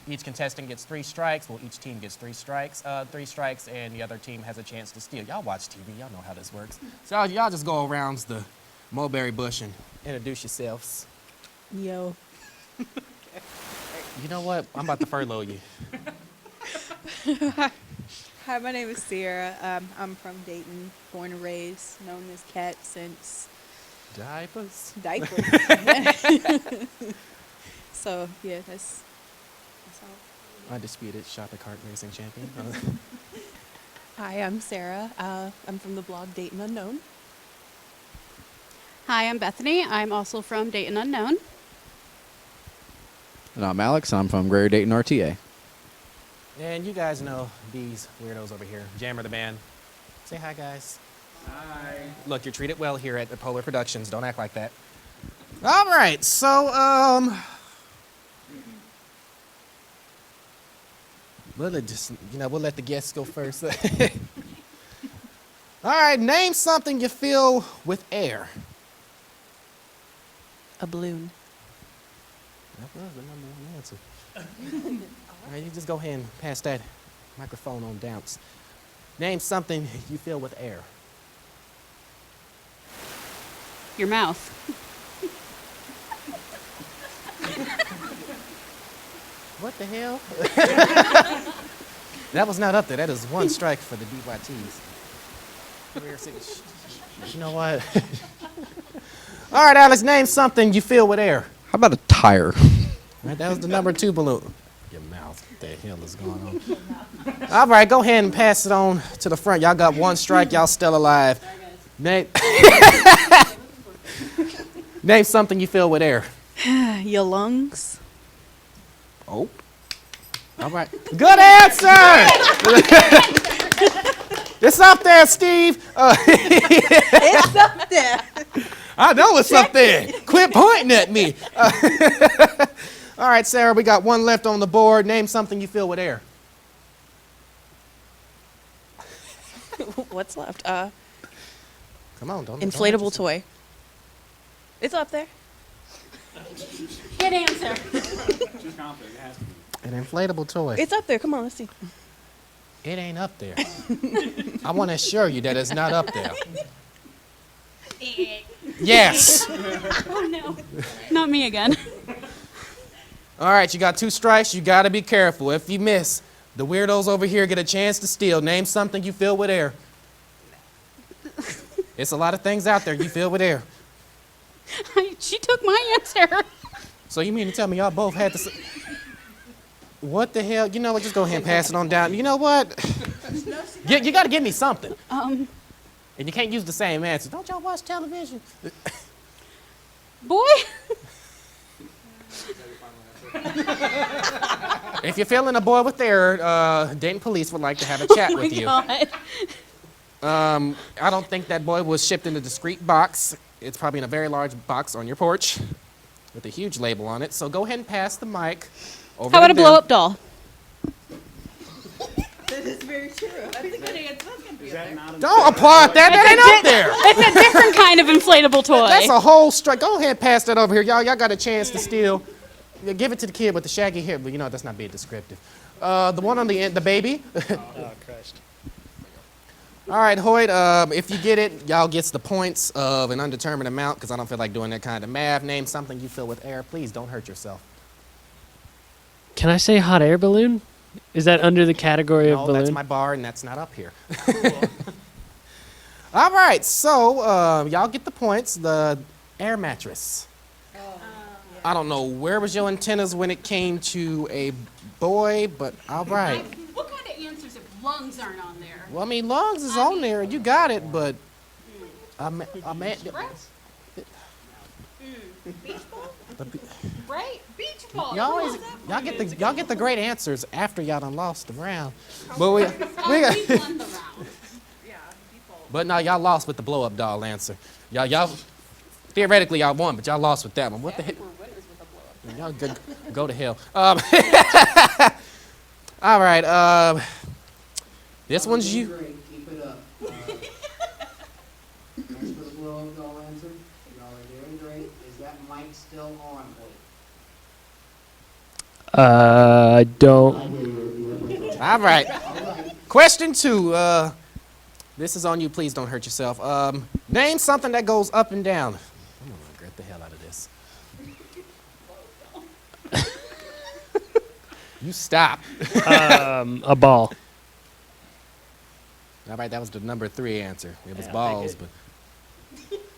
Each contestant gets 3 strikes. Well, each team gets 3 strikes. 3 strikes, and the other team has a chance to steal. Y'all watch TV. Y'all know how this works. So y'all just go around the mulberry bush and introduce yourselves. Yo. You know what? I'm about to furlough you. Hi, my name is Sierra. I'm from Dayton, born and raised, known as Cat since Diapers. diapers. So, yeah, that's all. Undisputed shopping cart racing champion. Hi, I'm Sarah. I'm from the blog Dayton Unknown. Hi, I'm Bethany. I'm also from Dayton Unknown. And I'm Alex. I'm from Greater Dayton RTA. And you guys know these weirdos over here. Jammer the band. Say hi, guys. Hi. Look, you're treated well here at the Polar Productions. Don't act like that. All right, so we'll let the guests go first. All right, name something you fill with air. A balloon. That was the number one answer. All right, you just go ahead and pass that microphone on down. Name something you fill with air. Your mouth. What the hell? That was not up there. That is 1 strike for the DYTs. You know what? All right, Alex, name something you fill with air. How about a tire? All right, that was the number 2 balloon. Your mouth. What the hell is going on? All right, go ahead and pass it on to the front. Y'all got 1 strike. Y'all still alive. Name something you fill with air. Your lungs. Oh. All right. Good answer! It's up there, Steve. It's up there. I know it's up there. Quit pointing at me. All right, Sarah, we got 1 left on the board. Name something you fill with air. What's left? Come on, don't. Inflatable toy. It's up there. Good answer. An inflatable toy. It's up there. Come on, let's see. It ain't up there. I want to assure you that it's not up there. Yes. Oh, no. Not me again. All right, you got 2 strikes. You got to be careful. If you miss, the weirdos over here get a chance to steal. Name something you fill with air. It's a lot of things out there you fill with air. She took my answer. So you mean to tell me y'all both had to... What the hell? You know what? Just go ahead and pass it on down. You know what? You got to give me something. And you can't use the same answer. Don't y'all watch television? Boy. If you're feeling a boy with air, Dayton Police would like to have a chat with you. God. I don't think that boy was shipped in a discreet box. It's probably in a very large box on your porch with a huge label on it. So go ahead and pass the mic over How about to a them. blow-up doll? That is very true. That's a good answer. Don't applaud that. That ain't up there. It's a different kind of inflatable toy. That's a whole strike. Go ahead and pass that over here. Y'all got a chance to steal. Yeah, give it to the kid with the shaggy hair. But you know, that's not being descriptive. The one on the end, the baby. Oh, Christ. All right, Hoyt, if you get it, y'all gets the points of an undetermined amount because I don't feel like doing that kind of math. Name something you fill with air. Please don't hurt yourself. Can I say hot air balloon? Is that under the category of No, balloon? that's my bar, and that's not up here. All right, so y'all get the points. The air mattress. I don't know where was your antennas when it came to a boy, but all right. What kind of answers if lungs aren't on there? Well, I mean, lungs is on there. You got it, but Right? Beach ball. y'all get the great answers after y'all done lost the round. But we got, won the round. but no, y'all lost with the blow up doll answer. Y'all theoretically y'all won, but y'all lost with that one. What the heck? Y'all go to hell. All right. This one's you. Keep it up. Thanks for the blow up doll. y'all answered. Y'all are doing great. Is that mic still on, please? Don't. All right. Question 2. This is on you. Please don't hurt yourself. Name something that goes up and down. I'm going to regret the hell out of this. You stop. A ball. All right, that was the number 3 answer. It was balls, but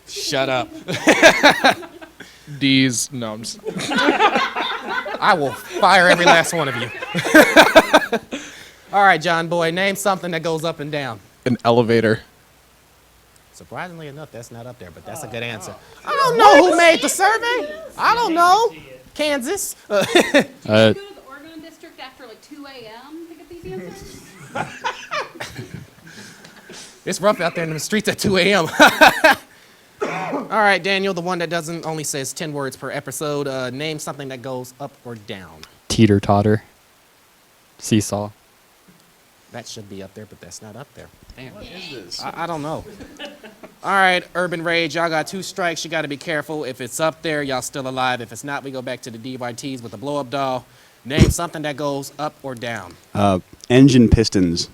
shut up. D's. No, I'm just. I will fire every last one of you. All right, John Boy, name something that goes up and down. An elevator. Surprisingly enough, that's not up there, but that's a good answer. I don't know who made the survey. I don't know. Kansas. Go to the Oregon district after like 2 a.m. to get these answers? It's rough out there in the streets at 2 a.m. All right, Daniel, the one that doesn't only says 10 words per episode. Name something that goes up or down. Teeter totter. Seesaw. That should be up there, but that's not up there. Damn, what is this? I don't know. All right, Urban Rage, y'all got 2 strikes. You got to be careful. If it's up there, y'all still alive. If it's not, we go back to the DYTs with the blow-up doll. Name something that goes up or down. Engine pistons.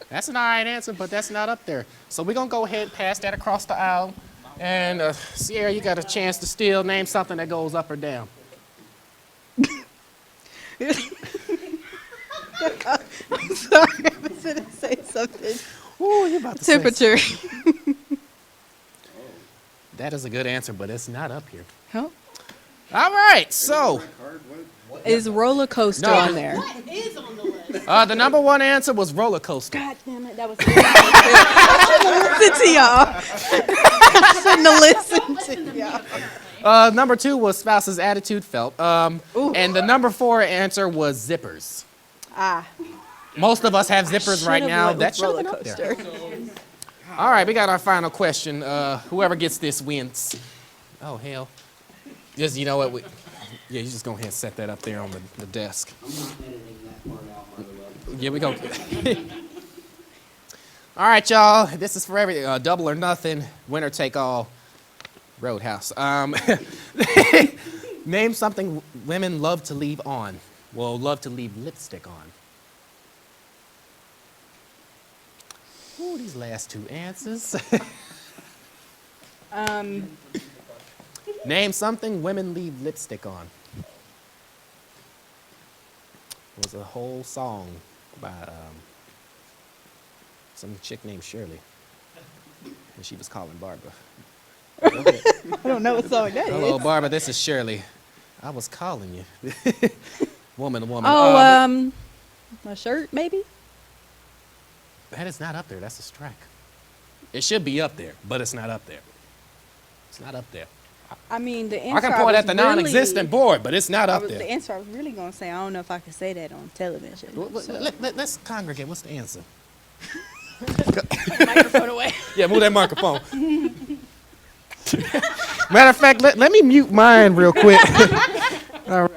That's an all right answer, but that's not up there. So we're going to go ahead and pass that across the aisle. And Sierra, you got a chance to steal. Name something that goes up or down. I'm sorry, I was going to say something. Ooh, you're about to Temperature. That is a good answer, but it's not up here. Huh? All right, so. Is roller coaster No. on there? What is on the list? The number 1 answer was roller coaster. God damn it, that was I shouldn't have listened to y'all. I shouldn't have listened to y'all. Number 2 was spouse's attitude felt. And the number 4 answer was zippers. Most of us have zippers right now. That should have been up there. All right, we got our final question. Whoever gets this wins. Oh, hell. Just, you know what? Yeah, you just go ahead and set that up there on the desk. I'm not editing that part out, by the way. Yeah, we go. All right, y'all. This is for everything. Double or nothing. Winner take all. Roadhouse. Name something women love to leave on. Well, love to leave lipstick on. Ooh, these last 2 answers. Name something women leave lipstick on. It was a whole song by some chick named Shirley. And she was calling Barbara. I don't know what song that is. Hello, Barbara, this is Shirley. I was calling you. woman. Oh, a shirt, maybe? That is not up there. That's a strike. It should be up there, but it's not up there. It's not up there. I mean, the answer I can point was at the non-existent board, but it's not up there. The answer I was really going to say, I don't know if I could say that on television. Let's congregate. What's the answer? Microphone away. Yeah, move that microphone. Matter of fact, let me mute mine real quick. All right.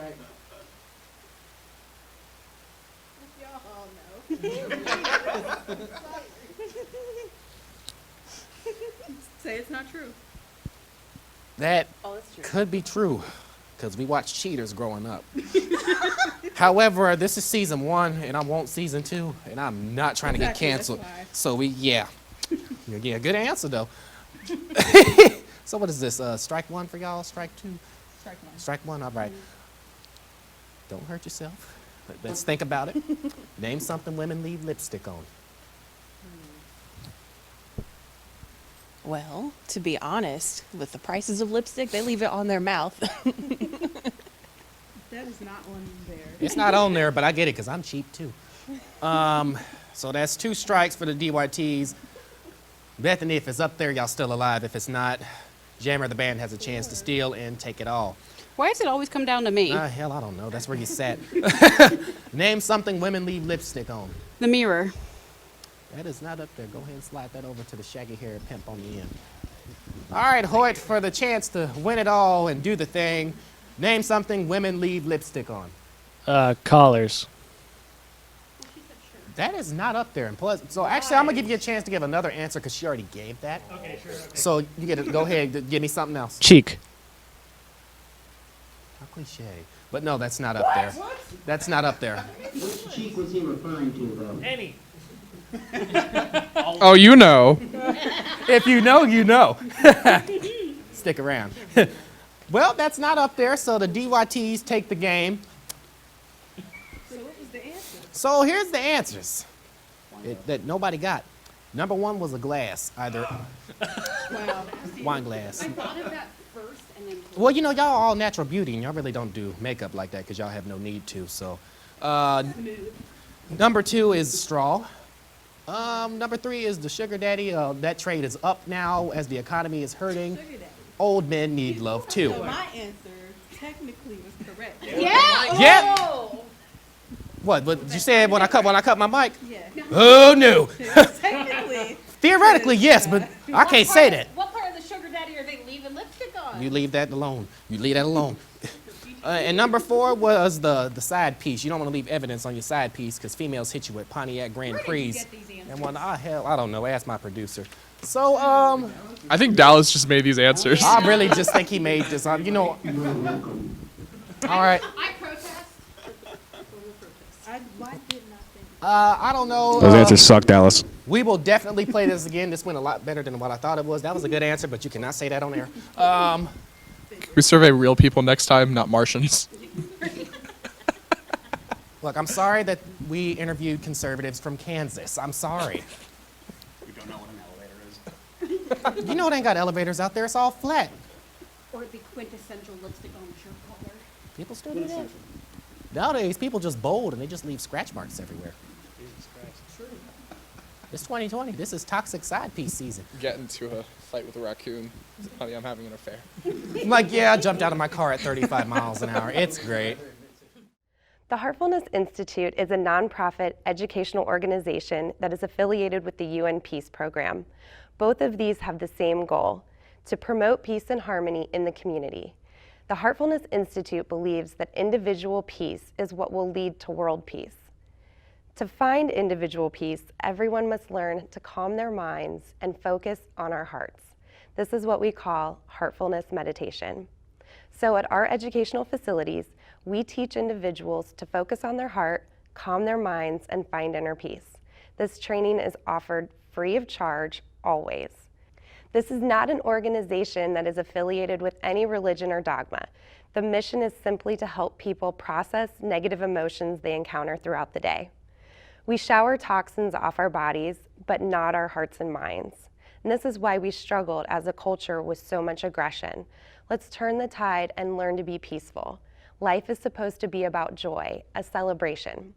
Say it's not true. That that's true. could be true, because we watched Cheaters growing up. However, this is season 1, and I want season 2, and I'm not trying to get canceled. So yeah, good answer though. So what is this? Strike 1 for y'all? Strike 2? Strike 1. Strike 1. All right. Don't hurt yourself. Let's think about it. Name something women leave lipstick on. Well, to be honest, with the prices of lipstick, they leave it on their mouth. That is not on there. It's not on there, but I get it because I'm cheap too. So that's 2 strikes for the DYTs. Bethany, if it's up there, y'all still alive. If it's not, Jammer the band has a chance to steal and take it all. Why does it always come down to me? Hell, I don't know. That's where you sat. Name something women leave lipstick on. The mirror. That is not up there. Go ahead and slide that over to the shaggy hair pimp on the end. All right, Hoyt, for the chance to win it all and do the thing, name something women leave lipstick on. Collars. That is not up there in Pleasant. So actually, I'm gonna give you a chance to give another answer because she already gave that. Okay, sure. So you get to go ahead, give me something else. Cheek. How cliche. But no, that's not up there. That's not up there. Which cheek was he referring to, though? Any. Oh, you know. If you know, you know. Stick around. Well, that's not up there, so the DYTs take the game. So what was the answer? So here's the answers that nobody got. Number one was a glass, either wine glass. I thought of that first and then. Well, you know, y'all all natural beauty, and y'all really don't do makeup like that because y'all have no need to. So, number two is straw. Number three is the sugar daddy. That trade is up now as the economy is hurting. Sugar daddy. Old men need love too. So my answer technically was correct. Yeah. Yeah. Oh. What you said when I cut my mic? Yeah. Oh no. Technically. Theoretically, yes, but I can't say that. What part of the sugar daddy are they leaving lipstick on? You leave that alone. You leave that alone. And number four was the side piece. You don't want to leave evidence on your side piece because females hit you with Pontiac Grand Prix. Get these answers? And when I don't know. Ask my producer. So I think Dallas just made these answers. I really just think he made this up. You know. All right. I protest. Why didn't I think? I don't know. Those answers suck, Dallas. We will definitely play this again. This went a lot better than what I thought it was. That was a good answer, but you cannot say that on air. We survey real people next time, not Martians. Look, I'm sorry that we interviewed conservatives from Kansas. I'm sorry. We don't know what an elevator is. You know they ain't got elevators out there. It's all flat. Or the quintessential lipstick on the shirt collar. People still do that. Nowadays, people just bold and they just leave scratch marks everywhere. It's 2020. This is toxic side piece season. Get into a fight with a raccoon. Honey, I'm having an affair. I'm like, yeah, I jumped out of my car at 35 miles an hour. It's great. The Heartfulness Institute is a nonprofit educational organization that is affiliated with the UN Peace Program. Both of these have the same goal, to promote peace and harmony in the community. The Heartfulness Institute believes that individual peace is what will lead to world peace. To find individual peace, everyone must learn to calm their minds and focus on our hearts. This is what we call heartfulness meditation. So at our educational facilities, we teach individuals to focus on their heart, calm their minds, and find inner peace. This training is offered free of charge, always. This is not an organization that is affiliated with any religion or dogma. The mission is simply to help people process negative emotions they encounter throughout the day. We shower toxins off our bodies, but not our hearts and minds. And this is why we struggled as a culture with so much aggression. Let's turn the tide and learn to be peaceful. Life is supposed to be about joy, a celebration.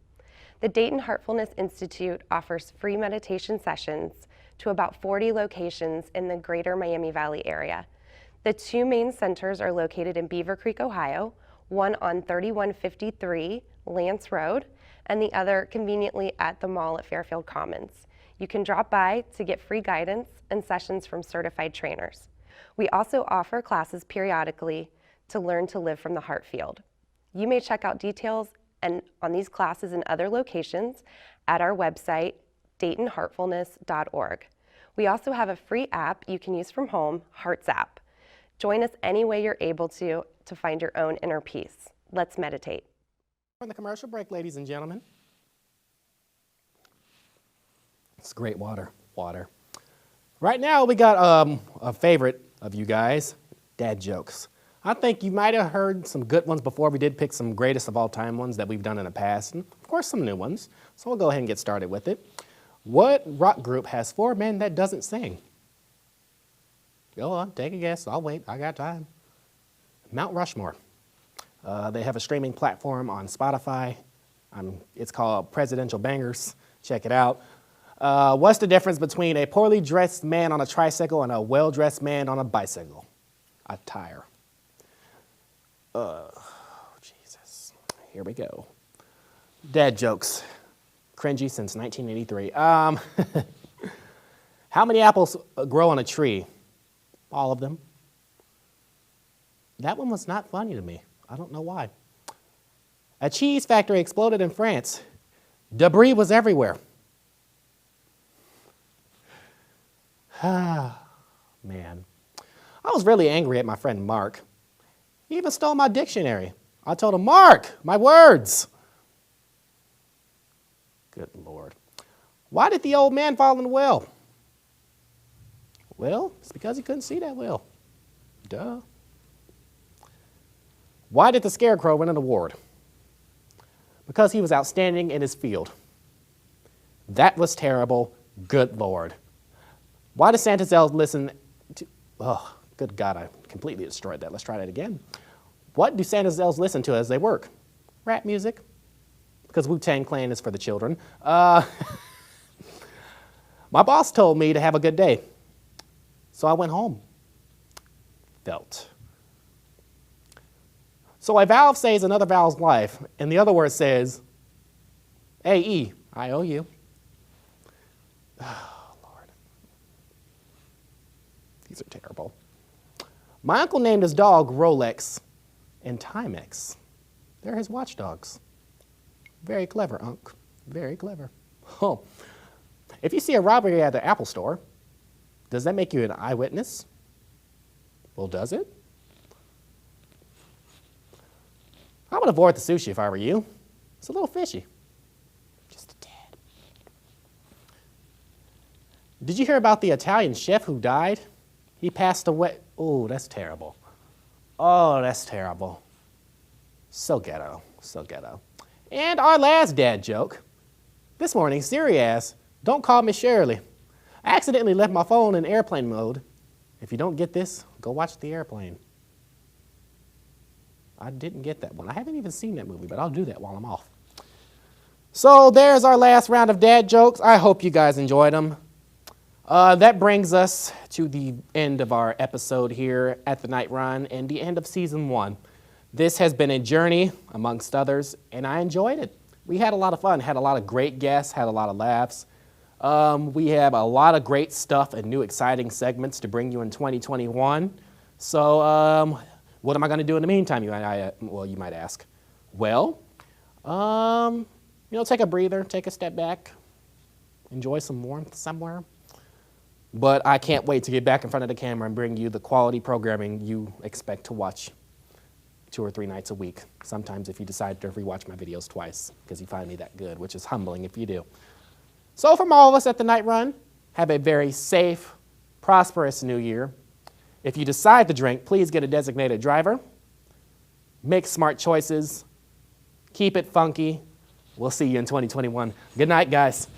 The Dayton Heartfulness Institute offers free meditation sessions to about 40 locations in the greater Miami Valley area. The two main centers are located in Beaver Creek, Ohio, one on 3153 Lance Road, and the other conveniently at the mall at Fairfield Commons. You can drop by to get free guidance and sessions from certified trainers. We also offer classes periodically to learn to live from the heart field. You may check out details on these classes and other locations at our website, DaytonHeartfulness.org. We also have a free app you can use from home, Hearts app. Join us any way you're able to find your own inner peace. Let's meditate. From the commercial break, ladies and gentlemen. It's great water. Right now, we got a favorite of you guys, dad jokes. I think you might have heard some good ones before. We did pick some greatest of all time ones that we've done in the past, and of course some new ones. So we'll go ahead and get started with it. What rock group has 4 men that doesn't sing? Go on, take a guess. I'll wait. I got time. Mount Rushmore. They have a streaming platform on Spotify. It's called Presidential Bangers. Check it out. What's the difference between a poorly dressed man on a tricycle and a well-dressed man on a bicycle? A tire. Jesus. Here we go. Dad jokes. Cringy since 1983. How many apples grow on a tree? All of them. That one was not funny to me. I don't know why. A cheese factory exploded in France. Debris was everywhere. Man, I was really angry at my friend Mark. He even stole my dictionary. I told him, Mark, my words. Good Lord. Why did the old man fall in the well? Well, it's because he couldn't see that well. Duh. Why did the Scarecrow win an award? Because he was outstanding in his field. That was terrible. Good Lord. Why do Santa's elves listen to... Oh, good God, I completely destroyed that. Let's try that again. What do Santa's elves listen to as they work? Rap music. Because Wu-Tang Clan is for the children. My boss told me to have a good day. So I went home. Felt. So a valve saves another valve's life, and the other word says, A-E, I owe you. Oh, Lord. These are terrible. My uncle named his dog Rolex and Timex. They're his watchdogs. Very clever, Unc. Very clever. Oh. If you see a robbery at the Apple store, does that make you an eyewitness? Well, does it? I would avoid the sushi if I were you. It's a little fishy. Just a tad. Did you hear about the Italian chef who died? He passed away. Oh, that's terrible. Oh, that's terrible. So ghetto. So ghetto. And our last dad joke. This morning, Siri asked, "Don't call me Shirley. I accidentally left my phone in airplane mode. If you don't get this, go watch The Airplane." I didn't get that one. I haven't even seen that movie, but I'll do that while I'm off. So there's our last round of dad jokes. I hope you guys enjoyed them. That brings us to the end of our episode here at the Night Run and the end of season 1. This has been a journey, amongst others, and I enjoyed it. We had a lot of fun, had a lot of great guests, had a lot of laughs. We have a lot of great stuff and new exciting segments to bring you in 2021. So what am I going to do in the meantime, you might ask? Well, take a breather, take a step back, enjoy some warmth somewhere. But I can't wait to get back in front of the camera and bring you the quality programming you expect to watch 2 or 3 nights a week. Sometimes if you decide to rewatch my videos twice because you find me that good, which is humbling if you do. So from all of us at the Night Run, have a very safe, prosperous new year. If you decide to drink, please get a designated driver. Make smart choices. Keep it funky. We'll see you in 2021. Good night, guys.